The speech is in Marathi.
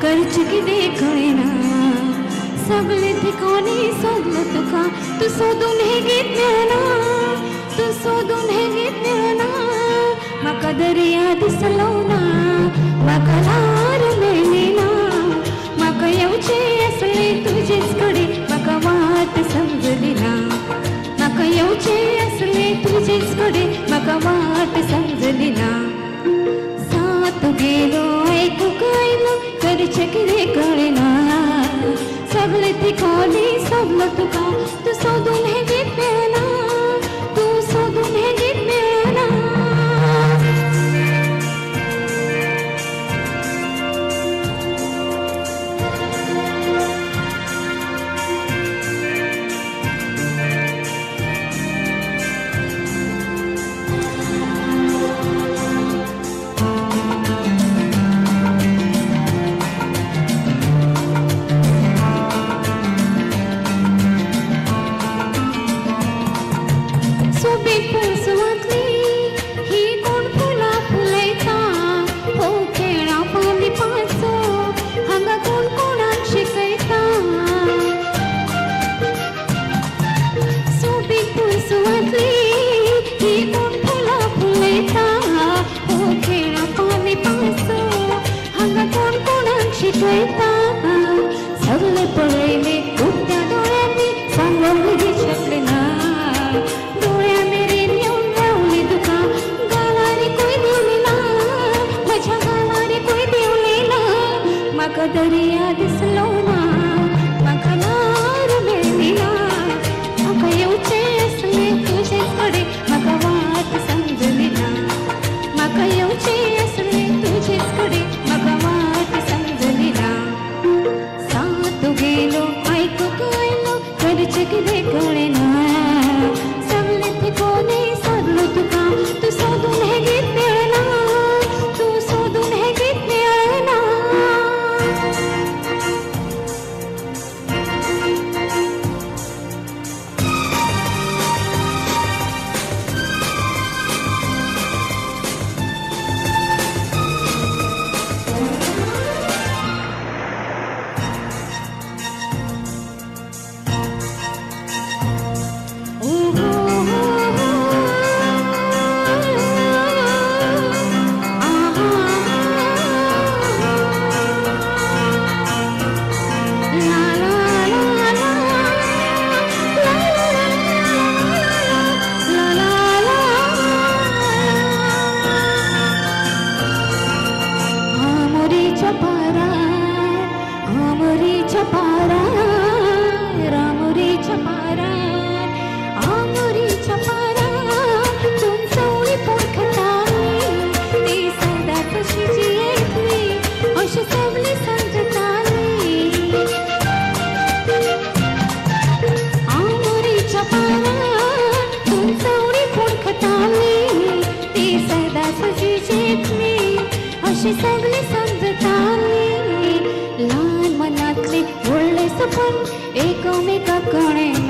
करच कितें कळना सगळे ठिकाणी सोदलं तुका तू सोदून हे गीत मेळना तू सोदून हे गीत मेळना म्हाका दर्या दिसलो ना म्हाका ल्हार मेळ्ळी ना म्हाका येवचें आसले तुजेच कडेन म्हाका वाट समजली ना म्हाका येवचें आसले तुजेच कडेन म्हाका वाट समजली ना साथ गेलो आयकूंक आयलो करचें कितें कळना सगळे ठिकाणी सोदलो तुका तू सोदून हे गीत मेळना तू सोदून हे गीत मेळना सगळे पळयले उठ्या डोळ्यांनी सांगूंक शकले ना डोळ्या मेरेन येवन रावली तुका गावांनी कोय देवली ना म्हज्या गावांनी कोय देवली ना म्हाका दर्या दिसलो ना म्हाका ल्हार मेळ्ळी ना म्हाका येवचें आसलें तुजेच कडेन म्हाका वाट समजली ना म्हाका येवचें आसलें तुजेच कडेन म्हाका वाट समजली ना साथ गेलो आयकूंक आयलो करचें कितें कळना सगळे ठिकाणी सोदलो तुका तू सोदून हे गीत मेळना तू सोदून हे गीत मेळना सगळे समजताली ल्हान मनातले व्हडले सपन एकामेकाक कळ्ळें